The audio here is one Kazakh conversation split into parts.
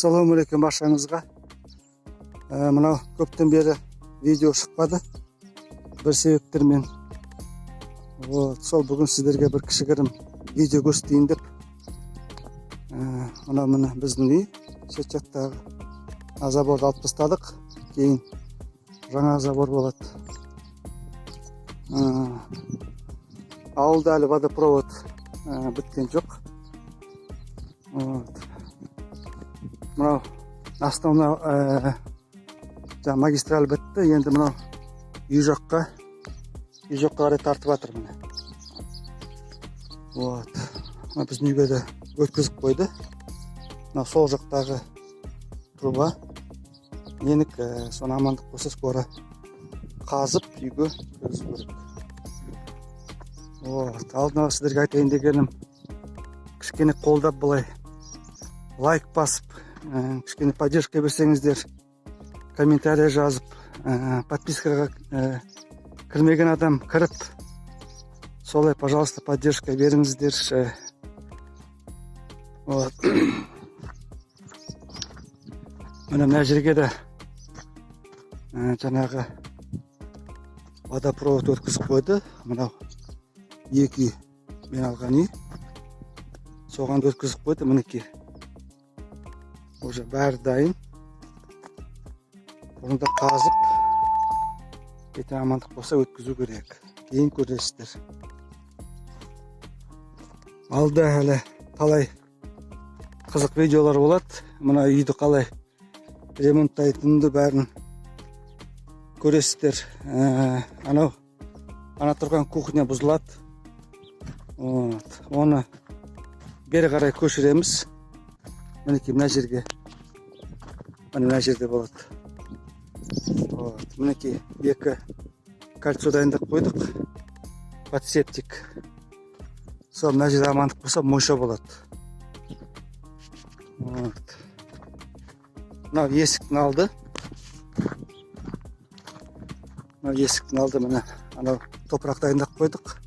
Ассалаумағалейкум баршаңызға. Мынау көптен бері видео шықпады. Бір себептермен. Сол бүгін сіздерге бір кішігірім видео көрсетейін деп. Мына міне біздің үй шет жақтағы заборды алып тастадық. Кейін жаңа забор болады. Ауылда әлі водопровод біткен жоқ. Мынау основна магистраль бітті. Енді мынау үй жаққа қарай тартып жатыр міне. Біздің үйге де өткізіп қойды. Мынау сол жақтағы труба. Енік соны амандық болса скоро қазып үйге кіргізу керек. Алдын ала сіздерге айтайын дегенім, кішкене қолдап былай лайк басып, кішкене поддержка берсеңіздер, комментарий жазып, подпискаға кірмеген адам кіріп, солай, пожалуйста, поддержка беріңіздер. Мына жерге де жаңағы водопровод өткізіп қойды. Мынау екі мен алған үй. Соған өткізіп қойды. Мінекей уже бәрі дайын. Оны да қазып, ертең амандық болса өткізу керек. Кейін көресіздер. Алда әлі талай қызық видеолар болады. Мына үйді қалай ремонттайтынды бәрін көресіздер. Ана тұрған кухня бұзылады. Оны бері қарай көшіреміз. Мінекей мына жерге. Мына жерде болады. Мінекей екі кольцо дайындап қойдық. Подсептик. Сол мына жерде амандық болса мойша болады. Мынау есіктің алды. Мынау есіктің алды міне. Анау топырақ дайындап қойдық.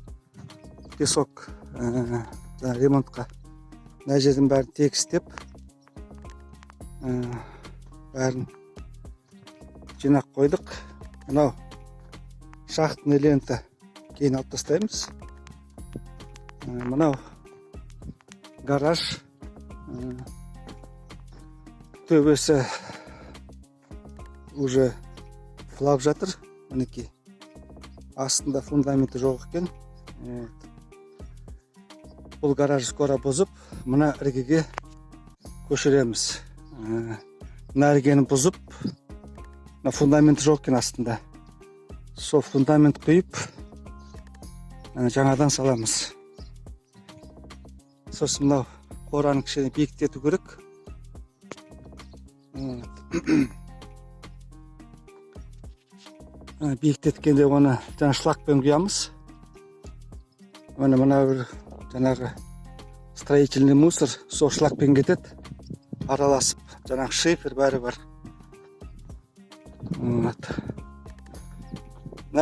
Песок ремонтқа. Мына жердің бәрін тегістеп, бәрін жинақ қойдық. Мынау шахтный лента кейін алып тастаймыз. Мынау гараж. Төбесі уже құлап жатыр. Мінекей астында фундаменті жоқ екен. Бұл гараж скоро бұзып, мына іргеге көшіреміз. Мына іргені бұзып, фундаменті жоқ екен астында. Сол фундамент құйып, жаңадан саламыз. Сосын мынау қораны кішкене биіктету керек. Биіктеткенде оны жаңа шлакпен құямыз. Мына бір жаңағы строительный мусор сол шлакпен кетеді. Араласып, жаңағы шифер бәрі бар. Мына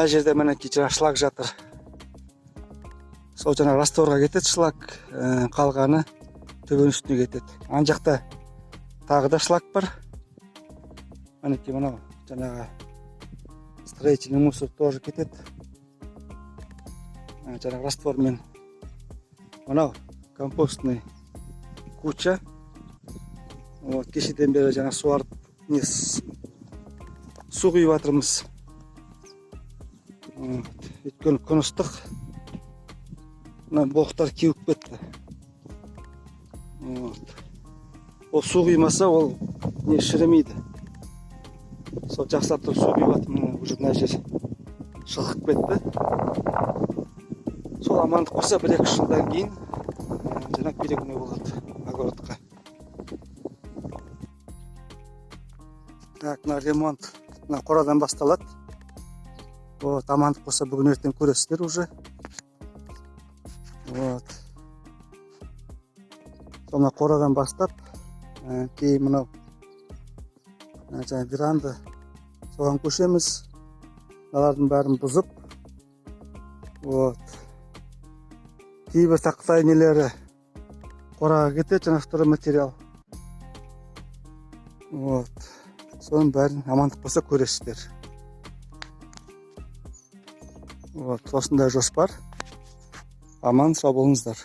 жерде мінекей жаңа шлак жатыр. Сол жаңа растворға кетеді шлак, қалғаны төбенің үстіне кетеді. Ан жақта тағы да шлак бар. Мінекей мынау жаңағы строительный мусор тоже кетеді. Жаңағы раствормен. Мынау компостный куча. Кешеден бері жаңа суарып, су құйып жатырмыз. Өйткені күн ыстық. Мына боқтар кеуіп кетті. Ол су құймаса, ол шірімейді. Сол жақсартып су құйып жатырмын. Уже мына жер шығып кетті. Сол амандық болса, 1-2 жылдан кейін жаңа перегону болады огородқа. Мына ремонт қорадан басталады. Амандық болса бүгін ертең көресіздер уже. Соны қорадан бастап, кейін мынау веранда соған көшеміз. Мыналардың бәрін бұзып, кейбір тақтай нелері қораға кетеді, жаңа второй материал. Вот. Соның бәрін амандық болса көресіздер. Вот, осындай жоспар. Аман сау болыңыздар.